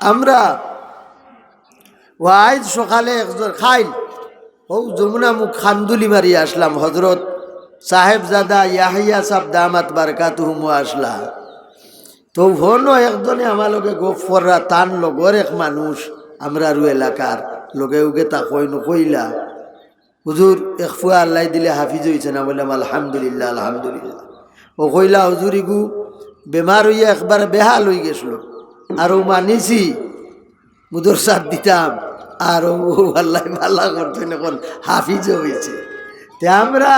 আমরা ওয়াইজ সকালে একজন খাইল ও যমুনা মুখ খান্দুলি মারি আসলাম হজরত সাহেবজাদা ইয়াহিয়া সাহেব দামাত বারকাতুহুম আসলা তো হনো একজনে আমার লগে গফররা তান লগর এক মানুষ আমরা রু এলাকার লগে উগে তা কইন কইলা হুজুর এক ফুয়া আল্লাহ দিলে হাফিজ হয়েছে না বললাম আলহামদুলিল্লাহ আলহামদুলিল্লাহ। ও কইলা হুজুর ইগু বেমার হইয়া একবার বেহাল হয়ে গেছিল আর ও মানিছি মুদর সাথ দিতাম আর ও আল্লাহ ভাল্লা করতেন এখন হাফিজ হয়েছে। তে আমরা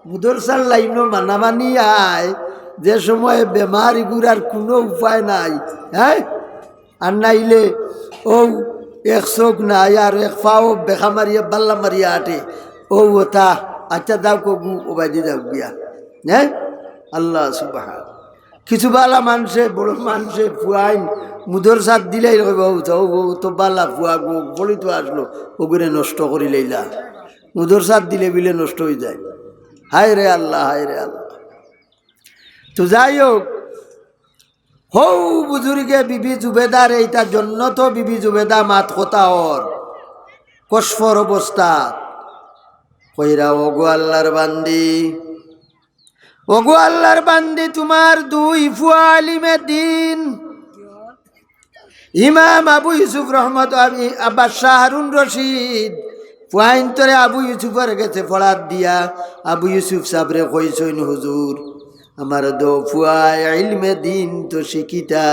মুদরসার লাইন মানামানি আয় যে সময় বেমার ইগুরার কোনো উপায় নাই, হ্যাঁ আর নাইলে ও এক চোখ নাই আর এক পাও বেখা মারিয়া বাল্লা মারিয়া আটে ও ওটা আচ্ছা দাও কগু ও বাইদি দাও গিয়া, হ্যাঁ আল্লাহ সুবাহ। কিছু বালা মানুষে বড় মানুষে ফুয়াইন মুদর সাথ দিলেই তো বালা ফুয়া গো বলি তো আসলো ওগুলো নষ্ট করি লইলা মুদর সাথ দিলে বিলে নষ্ট হয়ে যায়। হায় রে আল্লাহ, হায় রে আল্লাহ। তো যাই হোক হৌ বুজুর্গে বিবি জুবেদার এইটার জন্য তো বিবি জুবেদা মাত কথা ওর কসফর অবস্থা কইরা ওগো আল্লাহর বান্দি, ওগো আল্লাহর বান্দি তোমার দুই ফুয়া আলিমে দিন ইমাম আবু ইউসুফ রহমত আব্বা শাহ হারুন রশিদ ফুয়াইন্তরে আবু ইউসুফের গেছে ফড়াত দিয়া আবু ইউসুফ সাবরে কইসইন হুজুর আমার দো ফুয়াই ইলমে দিন তো শিকিতা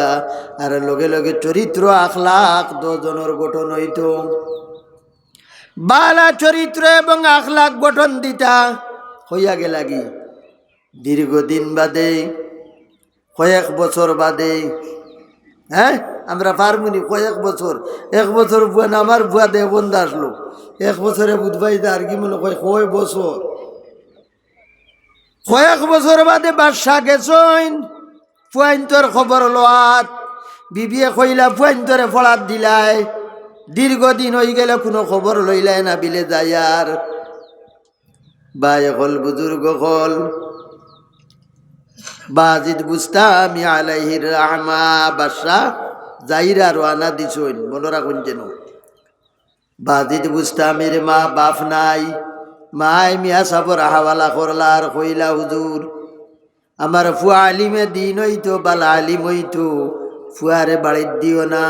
আর লগে লগে চরিত্র আখলাক দুজনের গঠন হইতো বালা চরিত্র এবং আখলাক গঠন দিতা হইয়া গেলাগি দীর্ঘদিন বাদে কয়েক বছর বাদে, হ্যাঁ আমরা পারমুনি কয়েক বছর এক বছর বুয়া না আমার বুয়া দে বন্ধ আসলো এক বছরে বুধবাই আর কি মনে কয় বছর কয়েক বছর বাদে বাদশা গেছইন ফুয়াইন্তর খবর লোয়াত বিবিয়ে কইলা ফুয়াইন্তরে ফলাত দিলাই দীর্ঘদিন হয়ে গেলে কোনো খবর লইলাই না বিলে যাইয়ার বাই হল বুজুর্গ হল বাজিদ বুস্তামি আলাইহির রহমা বাদশা যাইরা রওনা দিছইন মনে রাখুন যেন বাজিদ বুস্তামির মা বাপ নাই মাই মিয়া সাবর হাওয়ালা করলার কইলা হুজুর আমার ফুয়া আলিমে দিন হইতো বালা আলিম হইতো ফুয়ারে বাড়ির দিও না,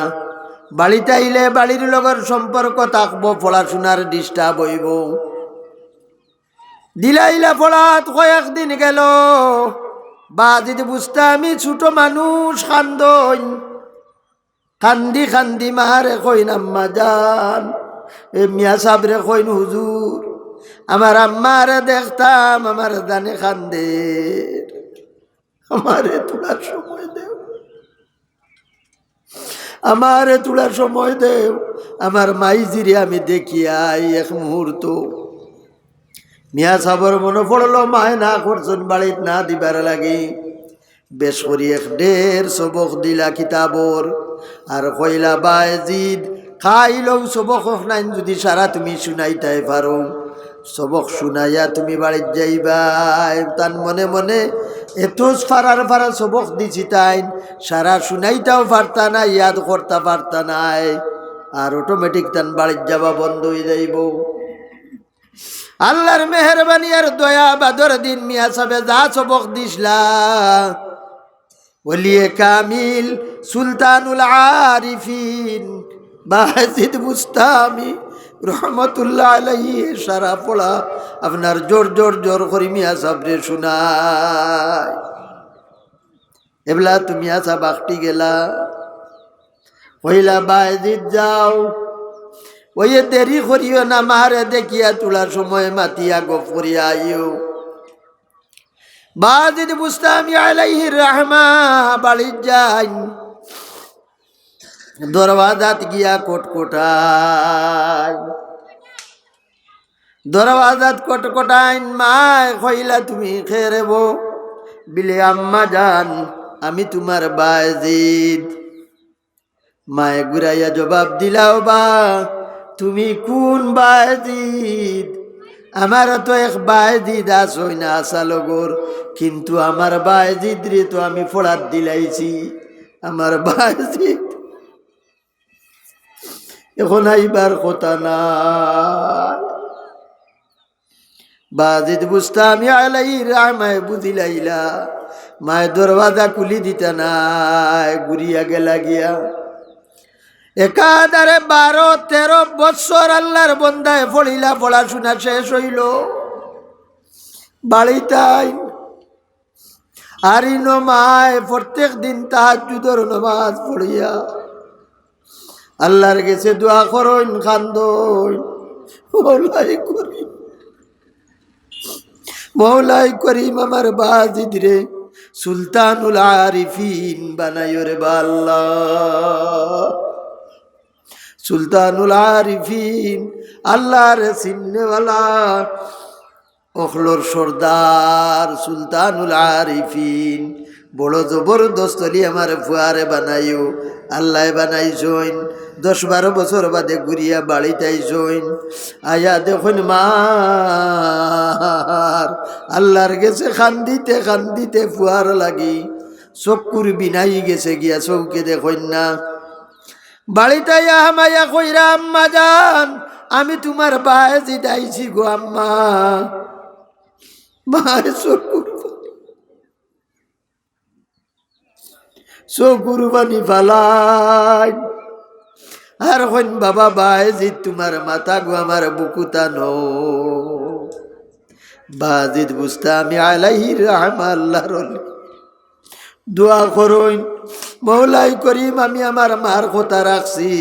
বাড়িতে আইলে বাড়ির লগর সম্পর্ক থাকবো পড়াশোনার ডিস্টার্ব হইব দিলাইলা পড়াত কয়েকদিন গেল বাজিদ বুস্তামি ছোট মানুষ কান্দন কান্দি কান্দি মারে কইন আম্মা জান এ মিয়া সাবরে কইন হুজুর আমার আম্মারে দেখতাম আমার দানে কান্দে আমারে তোলার সময় দেও, আমারে তোলার সময় দেও আমার মাইজিরে আমি দেখি আই এক মুহূর্ত। মিয়া সাবর মনে পড়লো মায় না করছেন বাড়িত না দিবার লাগে বেশ করি এক ঢের সবক দিলা কিতাবর আর কইলা বায়েজিদ খাইলেও সবক নাই যদি সারা তুমি শুনাইতাই পারো সবক শুনাইয়া তুমি বাড়িত যাইবাই। তার মনে মনে এত ফারার সবক দিছি তাই সারা শুনাইতাও পারতা না ইয়াদ করতে পারতা নাই আর অটোমেটিক তান বাড়িত যাবা বন্ধ হয়ে যাইব। আল্লাহর মেহরবানি আর দয়া বাদর দিন মিয়া সাহেব যা সবক দিসলা ওলিয়ে কামিল সুলতানুল আরিফিন বাজিদ বুস্তামি রহমতুল্লাহ আলাইহি সারা পড়া আপনার জোর জোর জোর করি মিয়া সাবরে শুনায় এবলা তুমি মিয়া সাহেব আখটি গেলা কইলা বাজিদ যাও ওই দেরি করিও না মারে দেখিয়া তোলার সময় মাতিয়া গপ করিয়া আইও। বাজিদ বুস্তামি আলাইহির রহমা বাড়ি যাই দরওয়াজাত গিয়া কটকটাই দরওয়াজাত কটকটাইন মায় কইলা তুমি খেরেব বিলে আম্মা জান আমি তোমার বাজিদ। মায়ে ঘুরাইয়া জবাব দিলাও বা তুমি কোন বাজিদ? আমার তো এক বাজিদ আসই না আসালগর কিন্তু আমার বাজিদ রে তো আমি ফোড়াত দিলাইছি আমার বাজিদ এখন আইবার কথা না। বাজিদ বুস্তামি আলাইহির রাহমায় বুঝিলাইলা মায় দরওয়াজা খুলি দিতা নাই, ঘুরিয়া গেলা গিয়া। একাধারে 12-13 বৎসর আল্লাহর বন্দায় পড়িলা, পড়াশোনা শেষ হইল বাড়িতাই। আর নমায় প্রত্যেক দিন তাহাজ্জুদের নামাজ পড়িয়া আল্লাহর কাছে দোয়া করইন, কান্দইন, মওলাই করিম, মওলাই করিম আমার বাজিদ রে সুলতানুল আরিফিন বানাইও রে আল্লাহ। সুলতানুল আরিফিন আল্লাহর চিন্নেওয়ালা অখলোর সর্দার সুলতানুল আরিফিন বড় জবরদস্ত আমার ফুয়ারে বানাইও। আল্লাহ বানাইছইন 10-12 বছর বাদে ঘুরিয়া বাড়িতে আইসইন। আয়া দেখুন মার আল্লাহর গেছে খান্দিতে খান্দিতে ফুয়ার লাগি চকুর বিনাই গেছে গিয়া, চৌকে দেখুন না। বাড়িতে হামাইয়া কইরা আম্মা জান আমি তোমার বায়েজিদ আইছি গো আম্মা। চকুর পানি ফালাই আর কইন বাবা বায়েজিদ তোমার মাথা গো আমার বুকুতা নো। বাজিদ বুস্তামি আলাইহির রাহমা আল্লাহর দোয়া করইন, মওলাই করিম আমি আমার মার কথা রাখছি।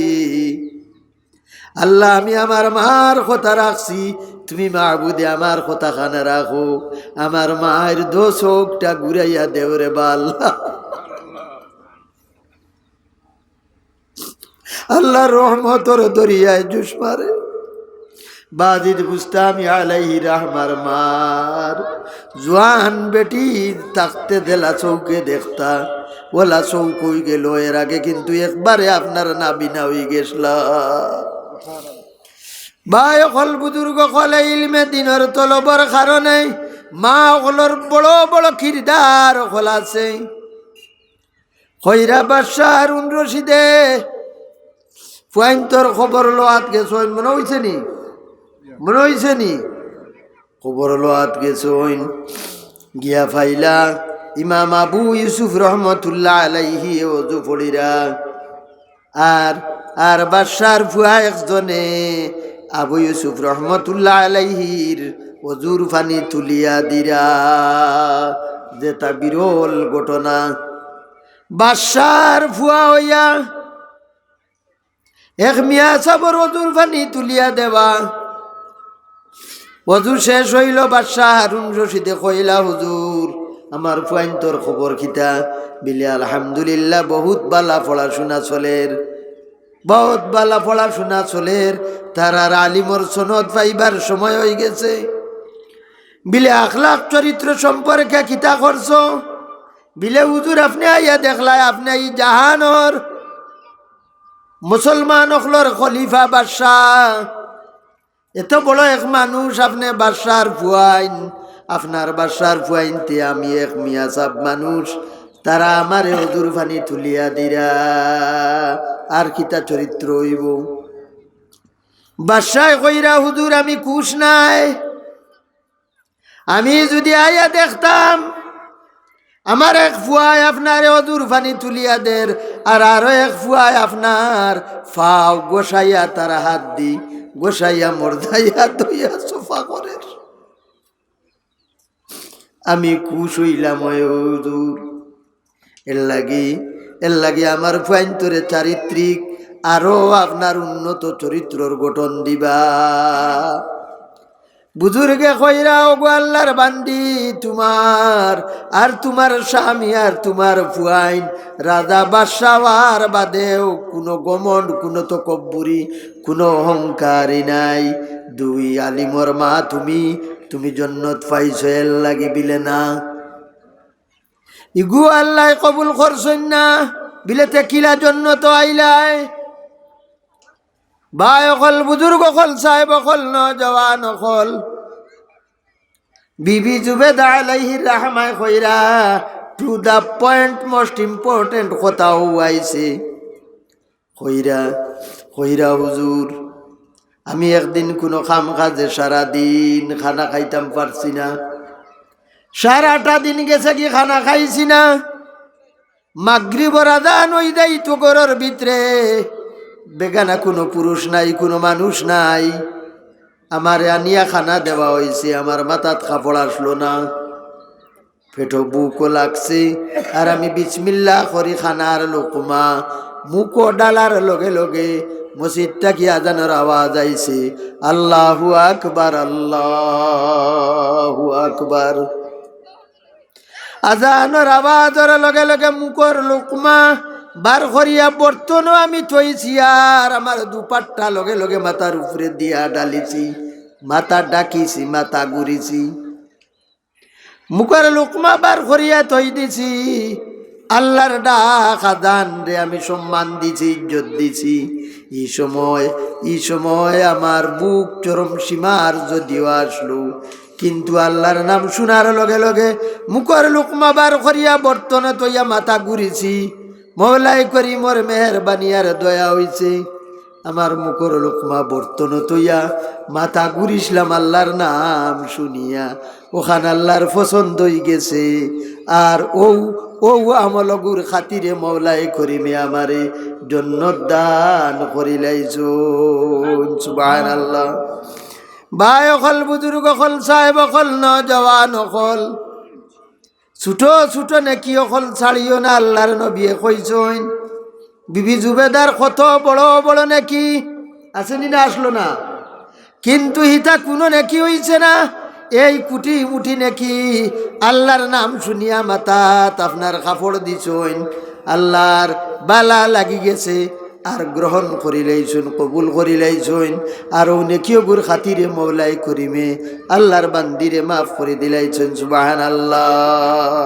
আল্লাহ আমি আমার মার কথা রাখছি, তুমি মাহবুদে আমার কথা খানা রাখো। আমার মায়ের 2 চোখটা ঘুরাইয়া দেও রে আল্লাহ। আল্লাহ রহমতর দরিয়ায় জুস মারে। বাজিদ বুস্তামি আলাইহি রাহমার মার জওয়ান বেটি তাকতে দেলা চৌকে দেখতা ওলা চৌক হয়ে গেল। এর আগে কিন্তু একবারে আপনার নাবিনা হয়ে গেছিল। ভাই অকল বুজুর্গ কলে ইলমে দিনের তলবর কারণে মা অকলর বড় বড় কিরদার অকল আছে। খৈরা বাদশাহ হারুন রশিদে ফুয়াইন্তর খবর লোয়াত গেছইন, মনে হইছে নি? মনে হইছে নি? খবর লোয়াত গেছইন গিয়া ফাইলা ইমাম আবু ইউসুফ রহমতুল্লাহ আলাইহি ওযু পড়িরা। আর বাদশার ফুয়া একজনে আবু ইউসুফ রহমতুল্লাহ আলাইহির ওজুর পানি তুলিয়া দিরা, যেটা বিরল ঘটনা। বাদশার ফুয়া হইয়া এক মিয়া সাবর ওজুর পানি তুলিয়া দেবা। ওজু শেষ হইল, বাদশাহ হারুন রশিদে কইলা হুজুর আমার ফুয়াইন্তর খবর খিতা? বিলে আলহামদুলিল্লাহ বহুত বালা পড়াশোনা চলের, বহুত বালা পড়াশোনা চলের। তারার আলিমর সনদ পাইবার সময় হয়ে গেছে। বিলে আখলাক চরিত্র সম্পর্কে কিতা করছ? বিলে হুজুর আপনি আইয়া দেখলাই আপনি এই জাহানর মুসলমান অখলর খলিফা বাদশাহ, এত বড় এক মানুষ আপনি বাদশার ফুয়াইন। আপনার বাদশার ফুয়াইনতে আমি এক মিয়া সাব মানুষ, তারা আমারে হুজুর পানি তুলিয়া দিরা। আর কিতা চরিত্র হইব? বাদশাহ কইরা হুজুর আমি খুশ নাই। আমি যদি আইয়া দেখতাম আমার এক ফুয়ায় আপনার হুজুর পানি তুলিয়া দের, আর আরো এক ফুয়ায় আপনার ফাও গোসাইয়া তারা হাত দি গোসাইয়া মর্দাইয়া দইয়া সোফা করে, আমি খুশ হইলাম হুজুর। এর লাগি আমার ফুয়াইন্তরে চারিত্রিক আরো আপনার উন্নত চরিত্রর গঠন দিবা। বুজুর্গে কইরা ওগো আল্লাহর বান্দি, তোমার আর তোমার স্বামী আর তোমার ফুয়াইন রাজা বাদশাহর বাদেও কোনো গমন্ড, কোনো তকব্বুরি, কোনো অহংকারই নাই। 2 আলিমর মা তুমি জন্নত পাইছ, এর লাগি বিলে না ইগু আল্লাহ কবুল করছেন না বিলেতে কিলা জন্নত আইলাই। ভাই অকল বুজুর্গ অকল সাহেব অকল নজওয়ান অকল বিবি জুবেদা আলাইহির রাহমায় কইরা to the point most important কথাও আইছে। কইরা কইরা হুজুর আমি একদিন কোনো কাম কাজে সারাদিন খানা খাইতাম পারছি না, সারাটা দিন গেছে কি খানা খাইছি না, মাগরিবের আযান হই দেই তো ঘরের ভিতরে বেগানা কোনো পুরুষ নাই, কোনো মানুষ নাই, আমার আনিয়া খানা দেওয়া হয়েছে, আমার মাথাত কাপড় আসলো না, পেটো বুকও লাগছে, আর আমি বিসমিল্লাহ করি খানার লোকমা মুখও ডালার লগে লগে মসজিদটা কি আজানের আওয়াজ আইছে, আল্লাহু আকবার আল্লাহু আকবার। আজানের আওয়াজের লগে লগে মুখর লোকমা বার করিয়া বর্তনও আমি থইছি, আর আমার দুপাট্টা লগে লগে মাথার উপরে দিয়া ডালিছি, মাথা ডাকিছি, মাথা ঘুরিছি, মুখের লোকমা বার করিয়া থই দিছি, আল্লাহর ডাক আজান রে আমি সম্মান দিছি, ইজ্জত দিছি। এই সময় আমার বুক চরম সীমার যদিও আসলো, কিন্তু আল্লাহর নাম শোনার লগে লগে মুখের লোকমা বার করিয়া বর্তনে তৈয়া মাথা ঘুরিছি, মওলাই করিমর মেহেরবানি আর দয়া হইছে, আমার মুখের লোকমা বর্তন তৈয়া মাথা ঘুরিসলাম আল্লাহর নাম শুনিয়া, ওখান আল্লাহর পছন্দ হয়ে গেছে, আর ও আমলগুর খাতিরে মওলাই করিমে আমারে জন্নত দান করিলাইছুন। সুবহানাল্লাহ। ভাই অকল, বুজুর্গ অকল, সাহেব অকল, নজওয়ান অকল, ছোট ছোট নেকি অকল ছাড়িও না, আল্লাহর নবিয়ে কইছেন। বিবি জুবেদার কত বড় বড় নেকি আসেনি না, আসলো না, কিন্তু হিতা কোনো নেকি হইছে না, এই কুটি মুটি নেকি আল্লাহর নাম শুনিয়া মাথাত আপনার কাপড় দিছেন, আল্লাহর বালা লাগি গেছে, আর গ্রহণ করিলাইছুন, কবুল করিলাইছুন, আর ও নেকিও গুর খাতিরে মওলাই করিমে আল্লাহর বান্দিরে মাফ করে দিলাইছুন। সুবহানাল্লাহ।